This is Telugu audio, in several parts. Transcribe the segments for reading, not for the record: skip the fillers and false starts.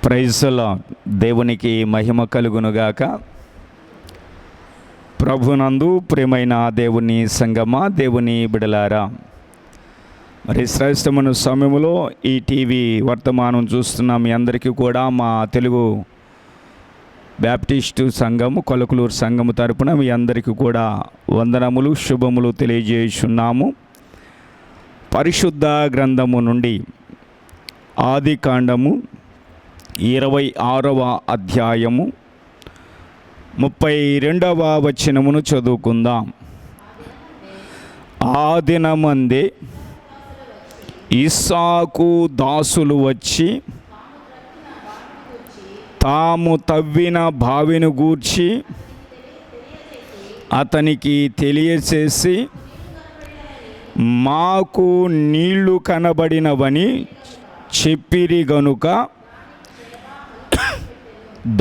Praise the lord. దేవునికి మహిమ కలుగునుగాక. ప్రభునందు ప్రియమైన దేవుని సంగమా, దేవుని బిడలారా, మరి శ్రేష్టమైన సమయంలో ఈ టీవీ వర్తమానం చూస్తున్న మీ అందరికీ కూడా మా తెలుగు బ్యాప్టిస్టు సంఘము కొలకలూరు సంఘము తరపున మీ అందరికీ కూడా వందనములు, శుభములు తెలియజేస్తున్నాము. పరిశుద్ధ గ్రంథము నుండి ఆదికాండము 26వ అధ్యాయము 32వ వచనమును చదువుకుందాం. ఆ దినమందే ఇస్సాకు దాసులు వచ్చి తాము తవ్విన బావిని గూర్చి అతనికి తెలియచేసి, మాకు నీళ్లు కనబడినవని చెప్పిరి గనుక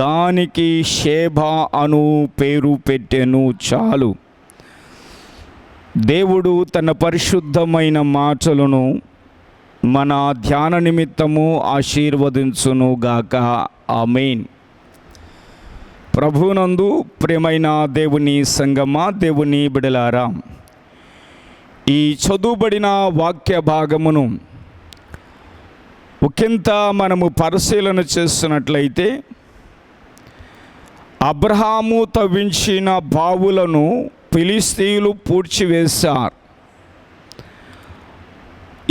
దానికి షేబా అను పేరు పెట్టెను. చాలు. దేవుడు తన పరిశుద్ధమైన మాటలను మన ధ్యాన నిమిత్తము ఆశీర్వదించునుగాక. ఆమేన్. ప్రభునందు ప్రియమైన దేవుని సంగమా, దేవుని బిడలారా, ఈ చదువుబడిన వాక్య భాగమును ఒకంత మనము పరిశీలన చేస్తున్నట్లయితే, అబ్రహాము తవ్వించిన బావులను ఫిలిష్తీయులు పూడ్చివేశారు.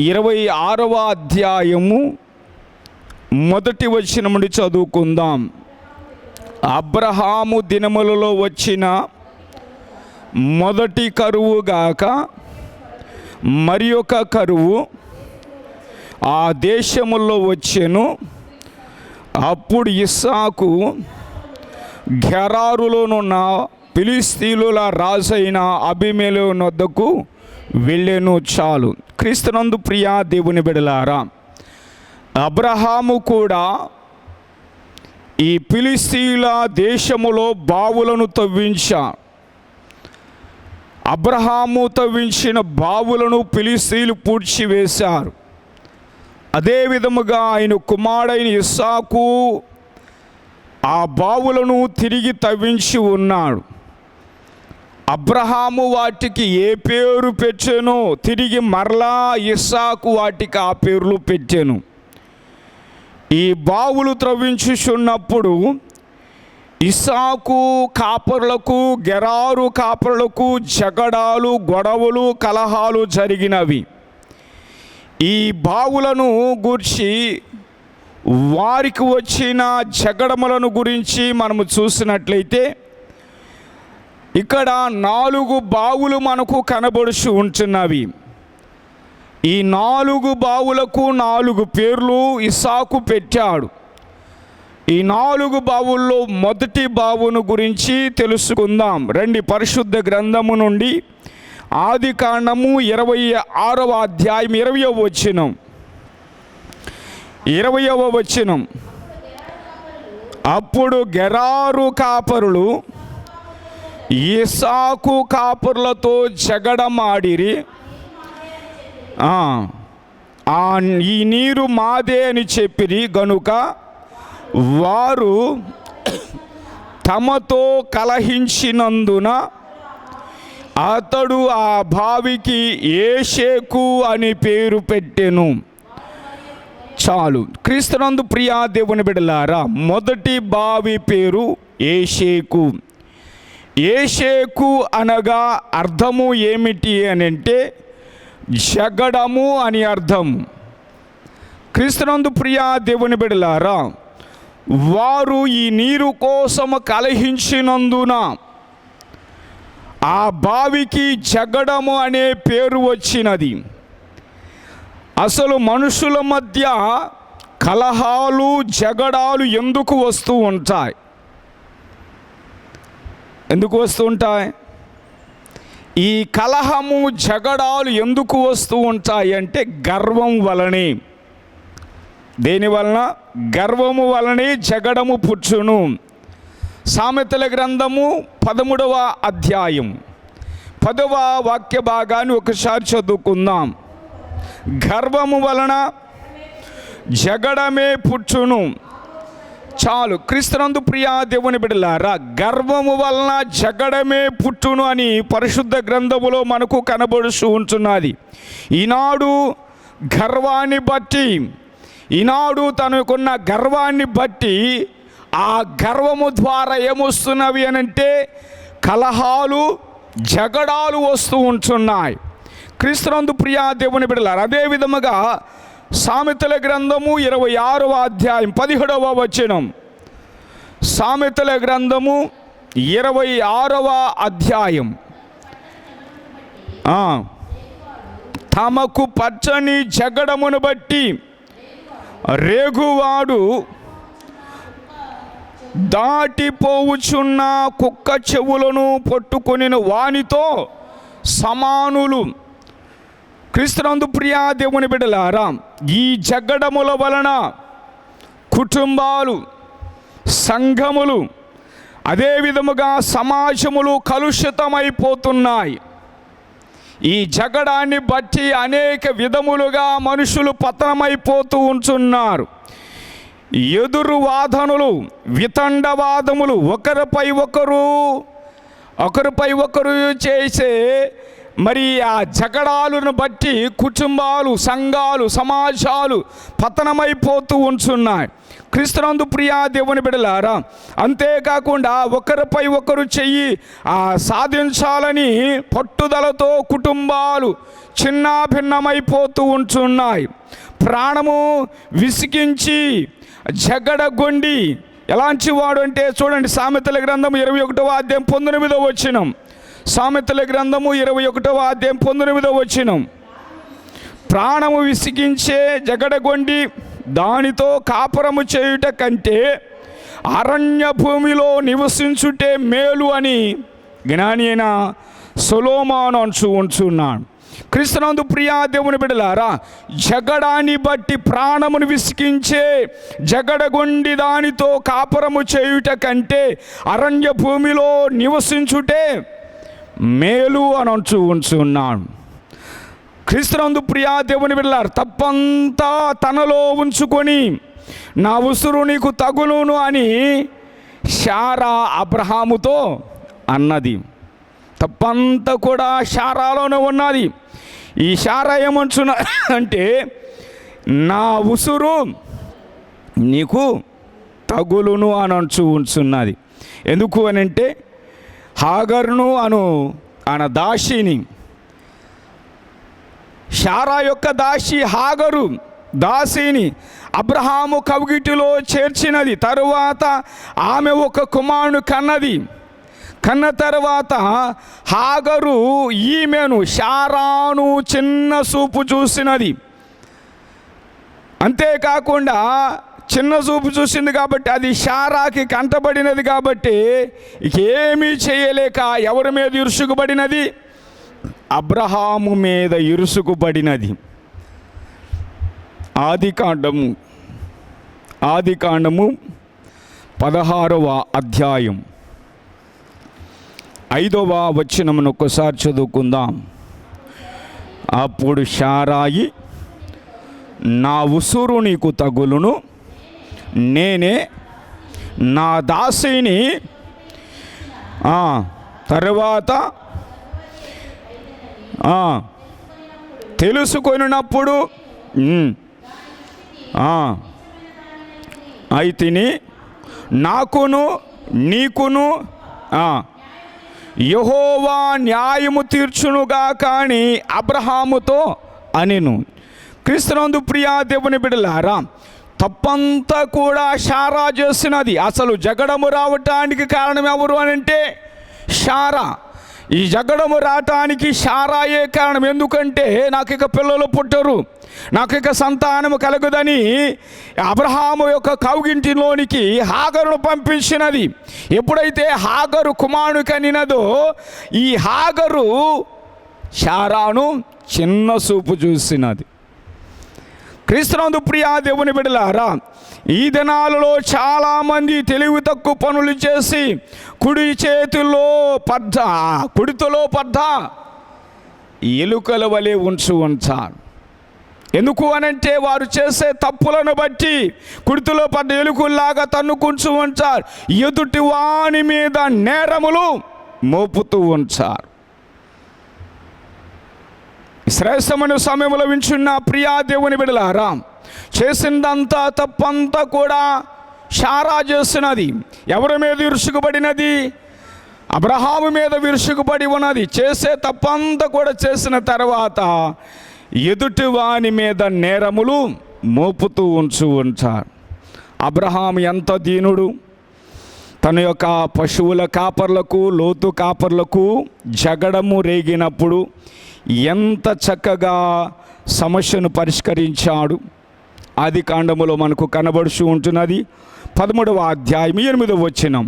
26వ అధ్యాయము 1వ వచనం నుండి చదువుకుందాం. అబ్రహాము దినములలో వచ్చిన మొదటి కరువు గాక మరి ఒక కరువు ఆ దేశములో వచ్చెను. అప్పుడు ఇస్సాకు గెరారులోనున్న ఫిలిష్తీయుల రాజైన అబీమెలెకు వద్దకు వెళ్ళెను. చాలు. క్రీస్తునందు ప్రియా దేవుని బిడలారా, అబ్రహాము కూడా ఈ ఫిలిష్తీయుల దేశములో బావులను తవ్వించాడు. అబ్రహాము తవ్వించిన బావులను ఫిలిష్తీయులు పూడ్చివేశారు. అదే విధముగా ఆయన కుమారుడైన ఇస్సాకు ఆ బావులను తిరిగి తవ్వించి ఉన్నాడు. అబ్రహాము వాటికి ఏ పేరు పెట్టెనో తిరిగి మరలా ఇస్సాకు వాటికి ఆ పేర్లు పెట్టెను. ఈ బావులు త్రవ్వించుచున్నప్పుడు ఇస్సాకు కాపరులకు, గెరారు కాపరులకు జగడాలు, గొడవలు, కలహాలు జరిగినవి. ఈ బావులను గూర్చి, వారికి వచ్చిన జగడములను గురించి మనము చూసినట్లయితే, ఇక్కడ 4 బావులు మనకు కనబడుచు ఉంటున్నవి. ఈ 4 బావులకు 4 పేర్లు ఇస్సాకు పెట్టాడు. ఈ 4 బావుల్లో మొదటి బావును గురించి తెలుసుకుందాం. రండి, పరిశుద్ధ గ్రంథము నుండి ఆదికాండము 26వ అధ్యాయం 20వ వచనం. 20వ వచనం. అప్పుడు గెరారు కాపరులు ఇస్సాకు కాపరులతో జగడమాడిరి. ఈ నీరు మాదే అని చెప్పిరి గనుక వారు తమతో కలహించినందున అతడు ఆ బావికి ఏషేకు అని పేరు పెట్టెను. చాలు. క్రీస్తునందు ప్రియా దేవుని బిడలారా, మొదటి బావి పేరు ఏషేకు. ఏషేకు అనగా అర్థము ఏమిటి అని అంటే జగడము అని అర్థం. క్రీస్తునందు ప్రియా దేవుని బిడలారా, వారు ఈ నీరు కోసం కలహించినందున ఆ బావికి జగడము అనే పేరు వచ్చినది. అసలు మనుషుల మధ్య కలహాలు, జగడాలు ఎందుకు వస్తూ ఉంటాయి? ఎందుకు వస్తూ ఉంటాయి? ఈ కలహము, జగడాలు ఎందుకు వస్తూ ఉంటాయి అంటే గర్వం వలనే. దేని వలన? గర్వము వలనే జగడము పుచ్చును. సామెతల గ్రంథము 13వ అధ్యాయం 10వ వాక్య భాగాన్ని ఒకసారి చదువుకుందాం. గర్వము వలన జగడమే పుచ్చును, చాలు. క్రీస్తునందు ప్రియా దేవుని బిడ్డలారా, గర్వము వలన జగడమే పుట్టును అని పరిశుద్ధ గ్రంథములో మనకు కనబడుతూ ఉంటున్నది. ఈనాడు గర్వాన్ని బట్టి, ఈనాడు తనకున్న గర్వాన్ని బట్టి ఆ గర్వము ద్వారా ఏమొస్తున్నవి అనంటే కలహాలు, జగడాలు వస్తూ ఉంటున్నాయి. క్రీస్తునందు ప్రియా దేవుని బిడ్డలారా, అదే విధముగా సామెతల గ్రంథము 26వ అధ్యాయం 17వ వచనం. సామెతల గ్రంథము 26వ అధ్యాయం. తమకు పచ్చని జగడమును బట్టి రేగువాడు దాటిపోవుచున్న కుక్క చెవులను పట్టుకొనిన వానితో సమానులు. క్రీస్తునందు ప్రియా దేవుని బిడ్డలారా, ఈ జగడముల వలన కుటుంబాలు, సంఘములు, అదే విధముగా సమాజములు కలుషితమైపోతున్నాయి. ఈ జగడాన్ని బట్టి అనేక విధములుగా మనుషులు పతనమైపోతూ ఉంటున్నారు. ఎదురు వాదనలు, వితండవాదములు, ఒకరిపై ఒకరు చేసే మరి ఆ జగడాలను బట్టి కుటుంబాలు, సంఘాలు, సమాజాలు పతనమైపోతూ ఉంటున్నాయి. క్రీస్తునందు ప్రియా దేవుని బిడ్డలారా, అంతేకాకుండా ఒకరిపై ఒకరు చెయ్యి సాధించాలని పట్టుదలతో కుటుంబాలు చిన్నాభిన్నమైపోతూ ఉంటున్నాయి. ప్రాణము విసిగించి జగడగొండి ఎలాంటి వాడు అంటే చూడండి, సామెతల గ్రంథం 21వ అధ్యాయం 19వ వచనం. సామెతల గ్రంథము 21వ అధ్యాయం 19వ వచనం. ప్రాణము విసిగించే జగడగొండి దానితో కాపురము చేయుట కంటే అరణ్య భూమిలో నివసించుటే మేలు అని జ్ఞాని అయిన సొలొమోను అంటూ ఉంటున్నాడు. క్రీస్తునందు ప్రియా దేవుని బిడ్డలారా, జగడాన్ని బట్టి ప్రాణమును విసిగించే జగడగొండి దానితో కాపురము చేయుట కంటే అరణ్య భూమిలో నివసించుటే మేలు అని అంటూ ఉంటున్నాడు. క్రీస్తునందు ప్రియా దేవుని బిడ్డలారా, తప్పంతా తనలో ఉంచుకొని నా ఉసురు నీకు తగులును అని శారా అబ్రహాముతో అన్నది. తప్పంతా కూడా శారాలోనే ఉన్నది. ఈ శారా ఏమంటున్నా అంటే నా ఉసురు నీకు తగులును అని అంటూ ఉంటున్నది. ఎందుకు అని అంటే హాగరును అన దాసిని, శారా యొక్క దాసి హాగరు దాసిని అబ్రహాము కవిగిటిలో చేర్చినది. తరువాత ఆమె ఒక కుమారుని కన్న తర్వాత హాగరు ఈమెను శారాను చిన్న చూపు చూసినది. అంతేకాకుండా చిన్న చూపు చూసింది కాబట్టి అది శారాకి కంటబడినది కాబట్టి ఏమీ చేయలేక ఎవరి మీద ఇరుసుకుబడినది? అబ్రహాము మీద ఇరుసుకుబడినది. ఆదికాండము 16వ అధ్యాయం 5వ వచనమును ఒకసారి చదువుకుందాం. అప్పుడు శారాయి నా ఉసురు నీకు తగులును, నేనే నా దాసిని తర్వాత తెలుసుకొనినప్పుడు అయితిని నాకును నీకును యెహోవా న్యాయము తీర్చునుగా కానీ అబ్రహాముతో అనెను. క్రీస్తునందు ప్రియా దేవుని బిడ్డలారా, తప్పంతా కూడా శారా చేసినది. అసలు జగడము రావటానికి కారణం ఎవరు అని అంటే శారా. ఈ జగడము రావటానికి శారాయే కారణం. ఎందుకంటే నాకు ఇక పిల్లలు పుట్టరు, నాకు ఇక సంతానము కలగదని అబ్రహాము యొక్క కౌగింటిలోనికి హాగరును పంపించినది. ఎప్పుడైతే హాగరు కుమారుని కనినదో ఈ హాగరు శారాను చిన్న చూపు చూసినది. క్రీస్తునందు ప్రియా దేవుని బిడ్డలారా, ఈ దినాలలో చాలామంది తెలివి తక్కువ పనులు చేసి కుడితిలో పడ్డ ఎలుకల వలె ఉంచారు. ఎందుకు అనంటే వారు చేసే తప్పులను బట్టి కుడితిలో పడ్డ ఎలుకల్లాగా తన్నుకుంటూ ఉంటారు, ఎదుటి వాని మీద నేరములు మోపుతూ ఉంచారు. శ్రేష్టమైన సమయంలో వింటున్న ప్రియా దేవుని బిడ్డలారా, చేసిందంతా తప్పంతా కూడా షారా చేస్తున్నది. ఎవరి మీద విరుచుకుపడినది? అబ్రహాము మీద విరుచుకుపడి ఉన్నది. చేసే తప్పంతా కూడా చేసిన తర్వాత ఎదుటి వాని మీద నేరములు మోపుతూ ఉంటారు. అబ్రహాము ఎంత దీనుడు! తన యొక్క పశువుల కాపర్లకు, లోతు కాపర్లకు జగడము రేగినప్పుడు ఎంత చక్కగా సమస్యను పరిష్కరించాడు. ఆది కాండములో మనకు కనబడుచు ఉంటున్నది. 13వ అధ్యాయం 8వ వచనం.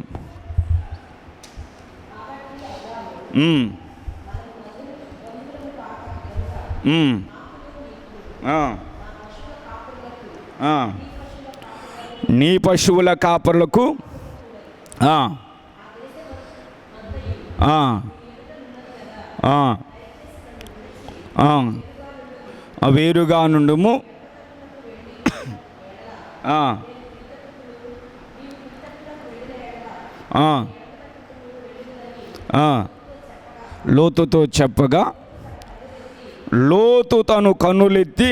నీ పశువుల కాపర్లకు వేరుగా నుండుము. లోతుతో చెప్పగా లోతు తను కన్నులెత్తి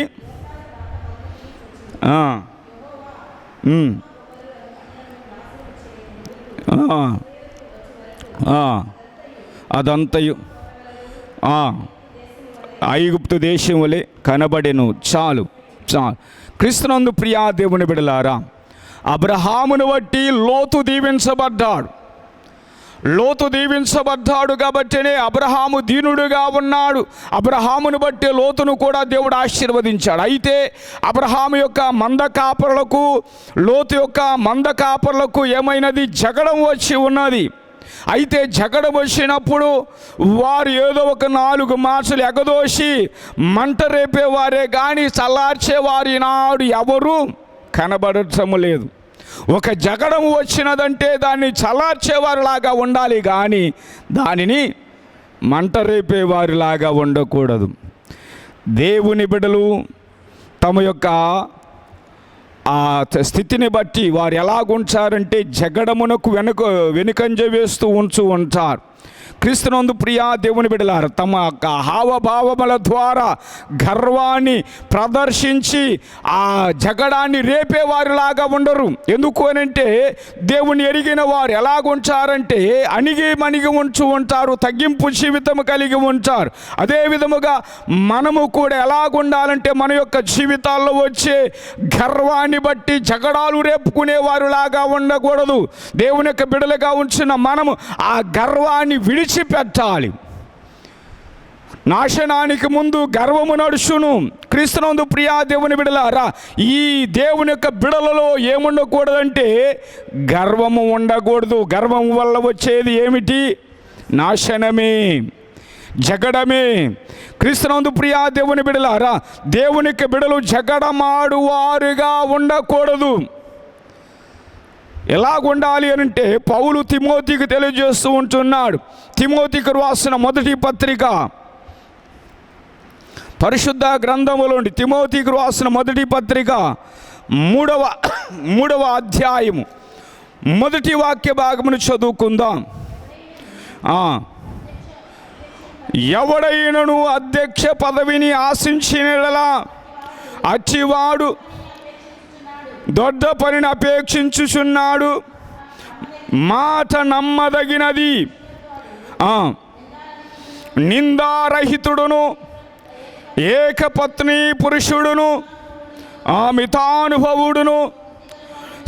అదంతయు ఐగుప్తు దేశం వలె కనబడెను. చాలు. క్రీస్తునందు ప్రియా దేవుని బిడ్డలారా, అబ్రహామును బట్టి లోతు దీవించబడ్డాడు కాబట్టినే అబ్రహాము దీనుడుగా ఉన్నాడు. అబ్రహామును బట్టి లోతును కూడా దేవుడు ఆశీర్వదించాడు. అయితే అబ్రహాము యొక్క మంద కాపరులకు, లోతు యొక్క మంద కాపరులకు ఏమైనది? జగడం వచ్చి ఉన్నది. అయితే జగడం వచ్చినప్పుడు వారు ఏదో ఒక 4 మాసాలు ఎగదోసి మంట రేపేవారే కానీ చల్లార్చేవారు ఈనాడు ఎవరు కనబడటం లేదు. ఒక జగడం వచ్చినదంటే దాన్ని చల్లార్చేవారిలాగా ఉండాలి కానీ దానిని మంట రేపేవారిలాగా ఉండకూడదు. దేవుని బిడ్డలు తమ యొక్క ఆ స్థితిని బట్టి వారు ఎలాగుంటారంటే జగడమునకు వెనుకంజ వేస్తూ ఉంటారు. క్రీస్తునందు ప్రియా దేవుని బిడ్డలారా, తమ హావభావముల ద్వారా గర్వాన్ని ప్రదర్శించి ఆ జగడాన్ని రేపేవారిలాగా ఉండరు. ఎందుకు అనంటే దేవుని ఎరిగిన వారు ఎలాగుంటారంటే అణిగి ఉంటారు, తగ్గింపు జీవితం కలిగి ఉంటారు. అదే విధముగా మనము కూడా ఎలాగుండాలంటే మన యొక్క జీవితాల్లో వచ్చే గర్వాన్ని బట్టి జగడాలు రేపుకునేవారులాగా ఉండకూడదు. దేవుని యొక్క బిడ్డలుగా ఉంచిన మనము ఆ గర్వాన్ని విడిచిపెట్టాలి. నాశనానికి ముందు గర్వము నడుచును. క్రీస్తునందు ప్రియా దేవుని బిడలారా, ఈ దేవుని యొక్క బిడలలో ఏముండకూడదంటే గర్వము ఉండకూడదు. గర్వం వల్ల వచ్చేది ఏమిటి? నాశనమే, జగడమే. క్రీస్తునందు ప్రియా దేవుని బిడలారా, దేవునికి బిడలు జగడమాడువారుగా ఉండకూడదు. ఎలాగుండాలి అంటే పౌలు తిమోతికి తెలియజేస్తూ ఉంటున్నాడు. తిమోతికి రాసిన మొదటి పత్రిక, పరిశుద్ధ గ్రంథములోని తిమోతికి రాసిన మొదటి పత్రిక 3వ అధ్యాయము మొదటి వాక్య భాగమును చదువుకుందాం. ఎవడైనను అధ్యక్ష పదవిని ఆశించినలా అచ్చివాడు దొడ్డ పనిని అపేక్షించుచున్నాడు. మాట నమ్మదగినది, నిందారహితుడును, ఏకపత్ని పురుషుడును, మితానుభవుడును,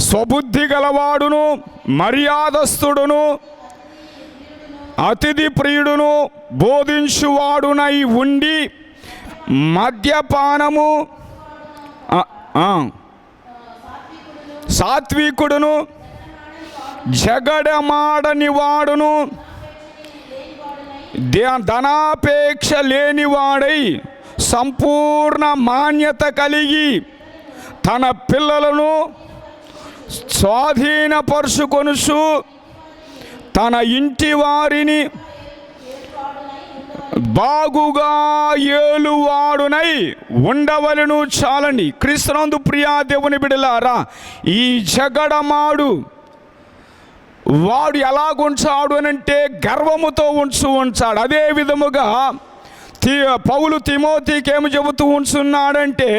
స్వబుద్ధి గలవాడును, మర్యాదస్తుడును, అతిథి ప్రియుడును, బోధించువాడునై ఉండి మద్యపానము సాత్వికుడును, జగడమాడని వాడును, ధనాపేక్ష లేనివాడై సంపూర్ణ మాన్యత కలిగి తన పిల్లలను స్వాధీనపరుచుకొనుచు తన ఇంటి వారిని బాగుగా ఏలువాడునై ఉండవలను చాలండి. క్రీస్తునందు ప్రియా దేవుని బిడ్డలారా, ఈ జగడమాడు వాడు ఎలాగుంచాడు అనంటే గర్వముతో ఉంచాడు. అదే విధముగా పౌలు తిమోతికి ఏమి చెబుతూ ఉంటున్నాడంటే,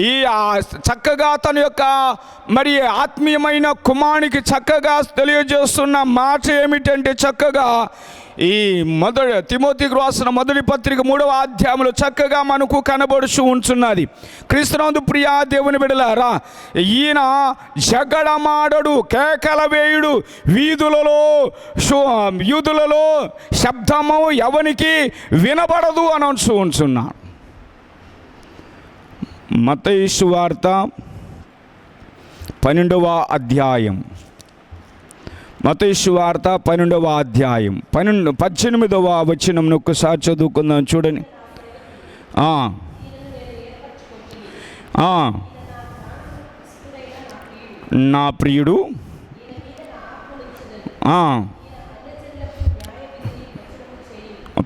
ఈ చక్కగా తన యొక్క మరి ఆత్మీయమైన కుమారునికి చక్కగా తెలియజేస్తున్న మాట ఏమిటంటే, చక్కగా ఈ తిమోతికి రాసిన మొదటి పత్రిక 3వ అధ్యాయంలో చక్కగా మనకు కనబడుచు ఉంటున్నది. క్రీస్తునందు ప్రియా దేవుని బిడ్డలారా, ఈయన జగడమాడడు, కేకల వేయుడు, యూదులలో శబ్దము ఎవనికి వినబడదు అని ఉంటున్నాడు. మత్తయి సువార్త 12వ అధ్యాయం, మత్తయి సువార్త 12వ అధ్యాయం 18వ వచనం ఒక్కసారి చదువుకుందాం. చూడండి. నా ప్రియుడు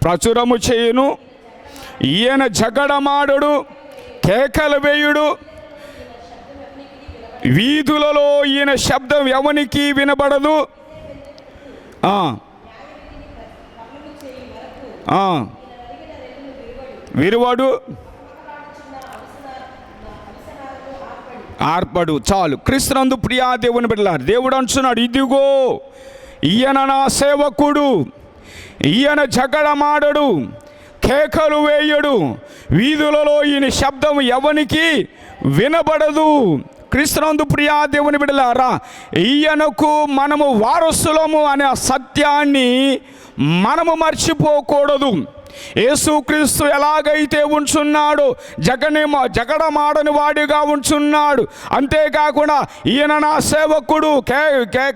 ప్రచురము చేయును, ఈయన జగడమాడడు, కేకలు వేయుడు, వీధులలో ఈయన శబ్దం ఎవనికి వినబడదు, విరువడు, ఆర్పడు. చాలు. క్రీస్తునందు ప్రియా దేవుని బిడ్డలారా, దేవుడు అంటున్నాడు, ఇదిగో ఈయన నా సేవకుడు, ఈయన జగడమాడడు, కేకలు వేయడు, వీధులలో ఈయన శబ్దం ఎవనికి వినబడదు. క్రీస్తునందు ప్రియా దేవుని బిడ్డలారా, ఈయనకు మనము వారసులము అనే సత్యాన్ని మనము మర్చిపోకూడదు. యేసుక్రీస్తు ఎలాగైతే ఉంచున్నాడో జగడమాడని వాడిగా ఉంచున్నాడు. అంతేకాకుండా ఈయన నా సేవకుడు,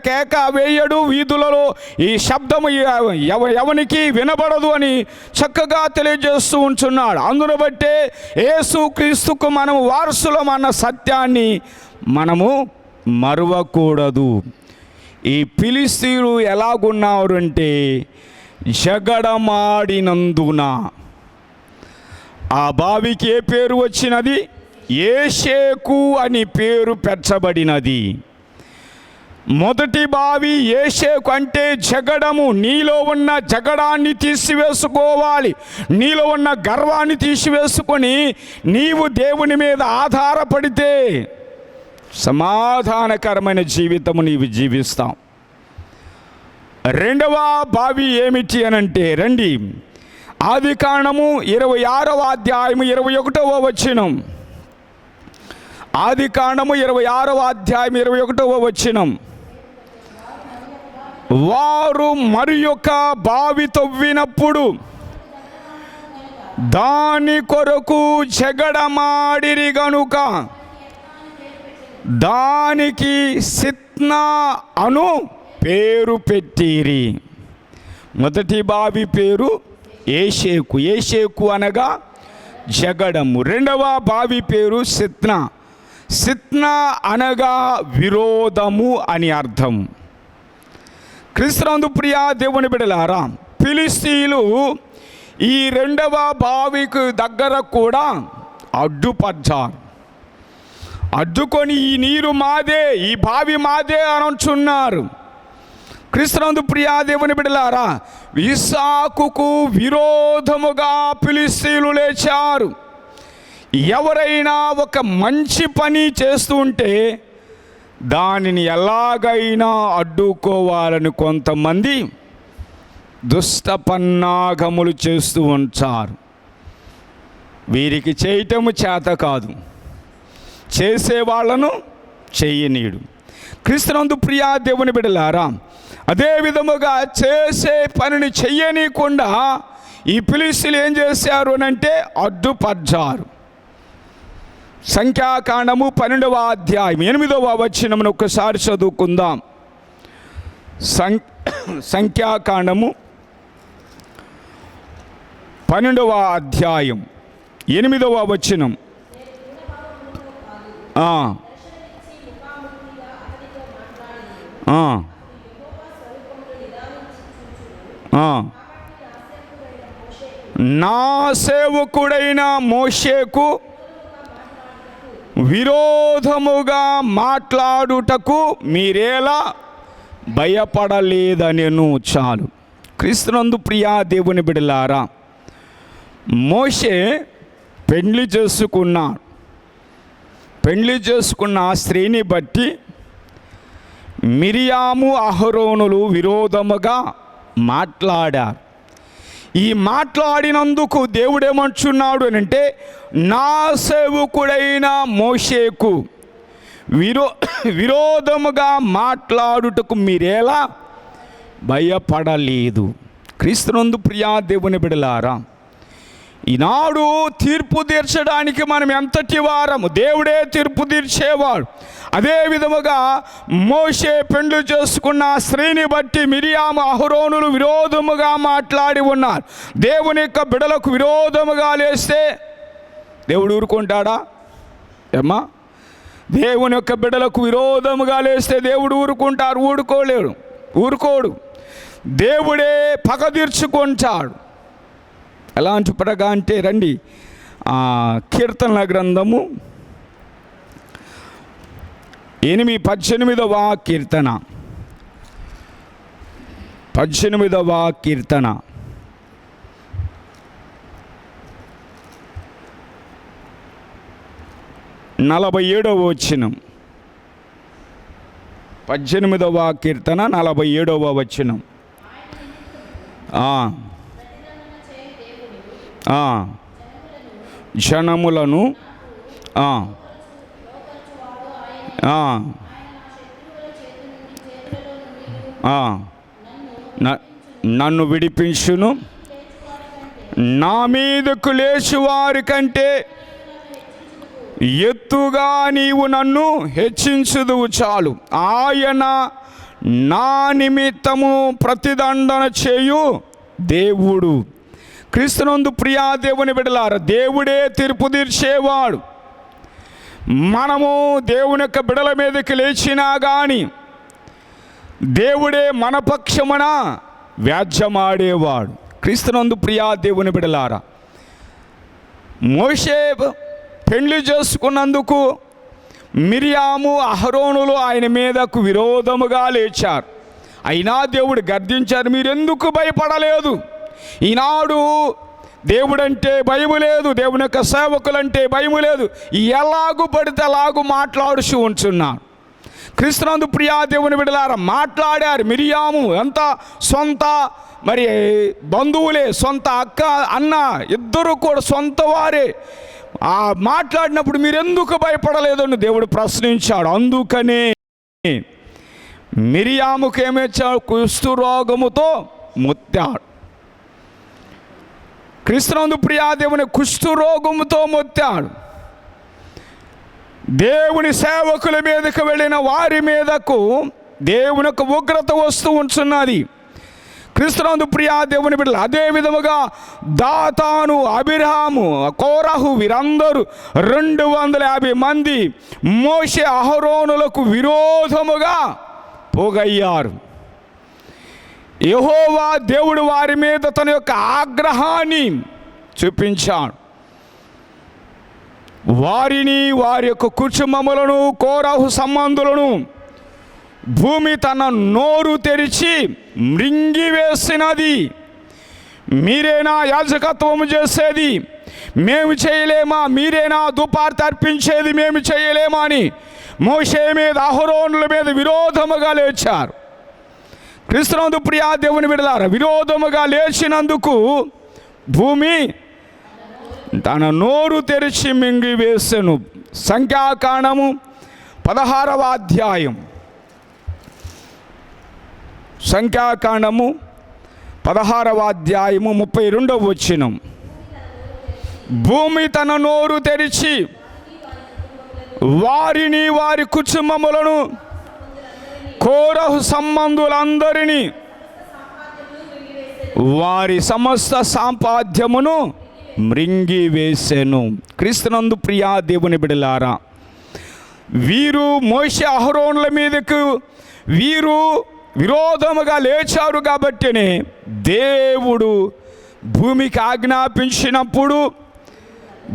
కేక వేయడు, వీధులలో ఈ శబ్దము ఎవనికి వినబడదు అని చక్కగా తెలియజేస్తూ ఉంటున్నాడు. అందును బట్టే యేసుక్రీస్తుకు మనము వారసులం అన్న సత్యాన్ని మనము మరువకూడదు. ఈ ఫిలిష్తీయులు ఎలాగున్నారు అంటే, జగడమాడినందున ఆ బావికి ఏ పేరు వచ్చినది? ఏషేకు అని పేరు పెట్టబడినది. మొదటి బావి ఏషేకు అంటే జగడము. నీలో ఉన్న జగడాన్ని తీసివేసుకోవాలి, నీలో ఉన్న గర్వాన్ని తీసివేసుకొని నీవు దేవుని మీద ఆధారపడితే సమాధానకరమైన జీవితము నీవు జీవిస్తాం. రెండవ బావి ఏమిటి అనంటే, రండి, ఆదికాండము 26వ అధ్యాయము 21వ వచనం. ఆదికాండము 26వ అధ్యాయం 21వ వచనం. వారు మరి యొక్క బావి తవ్వినప్పుడు దాని కొరకు జగడమాడిరి గనుక దానికి సిత్నా అను పేరు పెట్టిరి. మొదటి బావి పేరు ఏషేకు. ఏషేకు అనగా జగడము. రెండవ బావి పేరు సిత్నా. సిత్నా అనగా విరోధము అని అర్థం. క్రీస్తునందు ప్రియా దేవుని బిడ్డలారా, ఫిలిష్తీయులు ఈ రెండవ బావికి దగ్గర కూడా అడ్డుపడ్డారు. అడ్డుకొని ఈ నీరు మాదే, ఈ బావి మాదే అని అంటున్నారు. క్రీస్తునందు ప్రియా దేవుని బిడ్డలారా, ఇస్సాకుకు విరోధముగా ఫిలిష్తీయులు లేచారు. ఎవరైనా ఒక మంచి పని చేస్తూ ఉంటే దానిని ఎలాగైనా అడ్డుకోవాలని కొంతమంది దుష్ట పన్నాగములు చేస్తూ ఉంటారు. వీరికి చేయటము చేత కాదు, చేసేవాళ్లను చెయ్యనీడు. క్రీస్తునందు ప్రియా దేవుని బిడ్డలారా, అదే విధముగా చేసే పనిని చెయ్యనీయకుండా ఈ ఫిలిష్తీయులు ఏం చేశారు అనంటే అడ్డుపడ్డారు. సంఖ్యాకాండము 12వ అధ్యాయం 8వ వచనమును ఒక్కసారి చదువుకుందాం. సంఖ్యాకాండము 12వ అధ్యాయం 8వ వచనం. నా సేవకుడైన మోషేకు విరోధముగా మాట్లాడుటకు మీరేలా భయపడలేదనెను. చాలు. క్రీస్తునందు ప్రియా దేవుని బిడ్డలారా, మోషే పెండ్లి చేసుకున్న ఆ స్త్రీని బట్టి మిరియాము అహరోనులు విరోధముగా మాట్లాడారు. ఈ మాట్లాడినందుకు దేవుడేమంటున్నాడు అంటే, నా సేవకుడైన మోషేకు విరోధముగా మాట్లాడుటకు మీరేలా భయపడలేదు. క్రీస్తునందు ప్రియా దేవుని బిడ్డలారా, ఈనాడు తీర్పు తీర్చడానికి మనం ఎంతటి వారము, దేవుడే తీర్పు తీర్చేవాడు. అదే విధముగా మోషే పెండ్లి చేసుకున్న స్త్రీని బట్టి మిరియాము అహరోనులు విరోధముగా మాట్లాడి ఉన్నారు. దేవుని యొక్క బిడలకు విరోధముగా లేస్తే దేవుడు ఊరుకుంటాడా? ఏమ్మా, దేవుని యొక్క బిడలకు విరోధముగా లేస్తే దేవుడు ఊరుకుంటారు? ఊరుకోడు. దేవుడే పగ తీర్చుకుంటాడు. ఎలాంటి పడగా అంటే రండి, కీర్తనల గ్రంథము 18వ కీర్తన 47వ వచనం. 18వ కీర్తన 47వ వచనం. జనములను నన్ను విడిపించును, నా మీదకు లేచి వారి కంటే ఎత్తుగా నీవు నన్ను హెచ్చించుదువు. చాలు. ఆయన నా నిమిత్తము ప్రతిదండన చేయు దేవుడు. క్రీస్తునందు ప్రియా దేవుని బిడ్డలారా, దేవుడే తీర్పు తీర్చేవాడు. మనము దేవుని యొక్క బిడల మీదకి లేచినా కానీ దేవుడే మన పక్షమున వ్యాజ్యమాడేవాడు. క్రీస్తునందు ప్రియా దేవుని బిడలారా, మోషే పెండ్లి చేసుకున్నందుకు మిరియాము అహరోనులు ఆయన మీదకు విరోధముగా లేచారు. అయినా దేవుడు గర్దించారు, మీరెందుకు భయపడలేదు? ఈనాడు దేవుడంటే భయము లేదు, దేవుని యొక్క సేవకులంటే భయము లేదు. ఎలాగు పడితే అలాగూ మాట్లాడుచు ఉంటున్నారు. క్రీస్తునందు ప్రియా దేవుని బిడ్డలారా, మాట్లాడారు. మిరియాము ఎంత సొంత బంధువులే, సొంత అక్క అన్న ఇద్దరు కూడా సొంత వారే. ఆ మాట్లాడినప్పుడు మీరెందుకు భయపడలేదు అని దేవుడు ప్రశ్నించాడు. అందుకనే మిరియాముకు ఏమేచ్చాడు? కుష్ఠరోగముతో మొత్తాడు. క్రీస్తునందు ప్రియా దేవుని కుష్ఠరోగముతో మొత్తాడు. దేవుని సేవకుల మీదకు వెళ్ళిన వారి మీదకు దేవుని యొక్క ఉగ్రత వస్తూ ఉంటున్నది. క్రీస్తునందు ప్రియా దేవుని బిడ్డలు, అదే విధముగా దాతాను, అబిరహాము, కోరహు వీరందరూ 250 మంది మోషే అహరోనులకు విరోధముగా పోగయ్యారు. యెహోవా దేవుడు వారి మీద తన యొక్క ఆగ్రహాన్ని చూపించాడు. వారిని, వారి యొక్క కుటుంబములను, కోరహు సంబంధులను భూమి తన నోరు తెరిచి మృంగివేసినది. మీరేనా యాజకత్వము చేసేది? మేము చేయలేమా? మీరేనా ధూపార్తి అర్పించేది? మేము చేయలేమా అని మోషే మీద, అహరోనుల మీద విరోధముగా లేచారు. క్రీస్తునందు ప్రియా దేవుని బిడ్డలారా, విరోధముగా లేచినందుకు భూమి తన నోరు తెరిచి మింగివేసెను. సంఖ్యాకాండము 16వ అధ్యాయం. సంఖ్యాకాండము 16వ అధ్యాయము 32వ వచనం. భూమి తన నోరు తెరిచి వారిని, వారి కుటుంబములను, కోరహు సంబంధులందరినీ, వారి సమస్త సంపాద్యమును మృంగివేసెను. క్రీస్తునందు ప్రియా దేవుని బిడ్డలారా, వీరు మోషే అహరోనుల మీదకు వీరు విరోధముగా లేచారు కాబట్టినే దేవుడు భూమికి ఆజ్ఞాపించినప్పుడు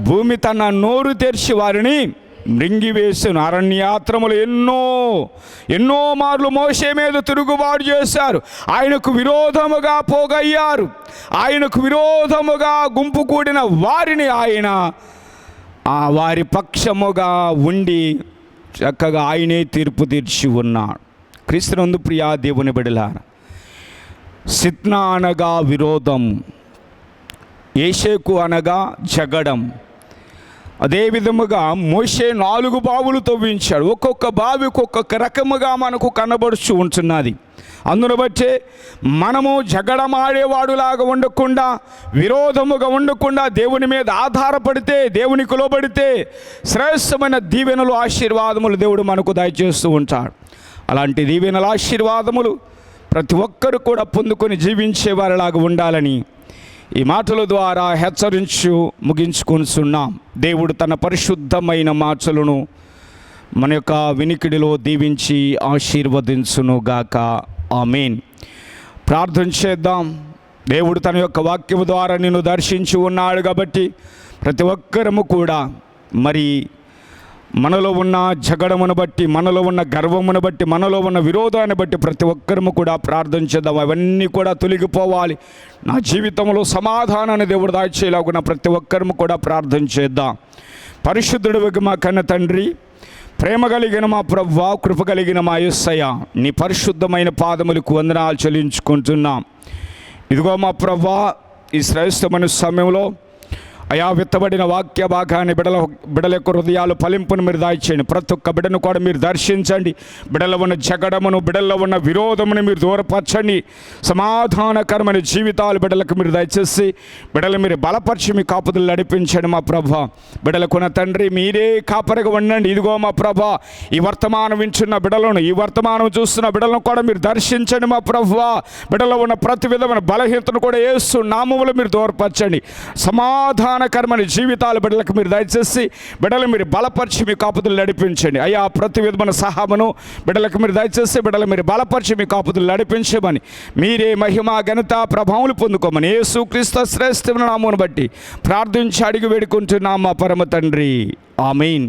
భూమి తన నోరు తెరిచి వారిని మృంగివేసిన. అరణ్యాత్రములు ఎన్నో మార్లు మోషే మీద తిరుగుబాటు చేశారు. ఆయనకు విరోధముగా పోగయ్యారు. ఆయనకు విరోధముగా గుంపు కూడిన వారిని ఆయన వారి పక్షముగా ఉండి చక్కగా ఆయనే తీర్పు తీర్చి ఉన్నాడు. క్రీస్తునందు ప్రియా దేవుని బిడ్డలారా, సిత్నా అనగా విరోధం, ఏషేకు అనగా జగడం. అదే విధముగా మోషే 4 బావులు తవ్వించాడు. ఒక్కొక్క బావి ఒక్కొక్క రకముగా మనకు కనబడుచు ఉంటున్నది. అందును బట్టే మనము జగడమాడేవాడులాగా ఉండకుండా, విరోధముగా ఉండకుండా దేవుని మీద ఆధారపడితే, దేవునికి లోబడితే శ్రేష్టమైన దీవెనలు, ఆశీర్వాదములు దేవుడు మనకు దయచేస్తూ ఉంటాడు. అలాంటి దీవెనల ఆశీర్వాదములు ప్రతి ఒక్కరు కూడా పొందుకొని జీవించేవారిలాగా ఉండాలని ఈ మాటల ద్వారా ముగించుకొనిస్తున్నాం. దేవుడు తన పరిశుద్ధమైన మాటలను మన యొక్క వినికిడిలో దీవించి ఆశీర్వదించునుగాక. ఆమేన్. ప్రార్థన చేద్దాం. దేవుడు తన యొక్క వాక్యము ద్వారా నిన్ను దర్శించి ఉన్నాడు కాబట్టి ప్రతి ఒక్కరము కూడా మరి మనలో ఉన్న జగడమును బట్టి, మనలో ఉన్న గర్వమును బట్టి, మనలో ఉన్న విరోధాన్ని బట్టి ప్రతి ఒక్కరము కూడా ప్రార్థన చేద్దాం. అవన్నీ కూడా తొలగిపోవాలి. నా జీవితంలో సమాధానాన్ని దేవుడు దాచేలాగున్న ప్రతి ఒక్కరము కూడా ప్రార్థన చేద్దాం. పరిశుద్ధుడు మా కన్న తండ్రి, ప్రేమ కలిగిన మా ప్రభువా, కృప కలిగిన మా యేసయ్య, నీ పరిశుద్ధమైన పాదములకు వందనాలు చెల్లించుకుంటున్నాం. ఇదిగో మా ప్రభువా, ఈ శ్రేష్టమైన సమయంలో అయా విత్తబడిన వాక్య భాగాన్ని బిడల యొక్క హృదయాలు ఫలింపును మీరు దాయిచేయండి. ప్రతి ఒక్క బిడను కూడా మీరు దర్శించండి. బిడలో ఉన్న జగడమును, బిడల్లో ఉన్న విరోధమును మీరు దూరపరచండి. సమాధానకరమైన జీవితాలు బిడలకు మీరు దయచేసి బిడలు మీరు బలపరిచి మీ కాపుదలు నడిపించండి. మా ప్రభా, బిడలకున్న తండ్రి మీరే కాపరిగా ఉండండి. ఇదిగో మా ప్రభా, ఈ వర్తమానం వింటున్న బిడలను, ఈ వర్తమానం చూస్తున్న బిడలను కూడా మీరు దర్శించండి. మా ప్రభా, బిడలో ఉన్న ప్రతి విధమైన బలహీనతను కూడా యేసు నామములో మీరు దూరపరచండి. సమాధానకరమైన జీవితాలు బిడ్డలకు మీరు దయచేసి బిడ్డలు మీరు బలపరిచి మీ కాపుదలు నడిపించండి. అయ్యా, ప్రతి విధమైన సహాయమును బిడ్డలకు మీరు దయచేసి బిడ్డలు మీరు బలపరిచి మీ కాపుదలు నడిపించమని, మీరే మహిమ ఘనత ప్రభావములు పొందుకోమని యేసుక్రీస్తు శ్రేష్టమైన నామమును బట్టి ప్రార్థించి అడిగి వేడుకుంటున్నాం మా పరమ తండ్రి. ఆమేన్.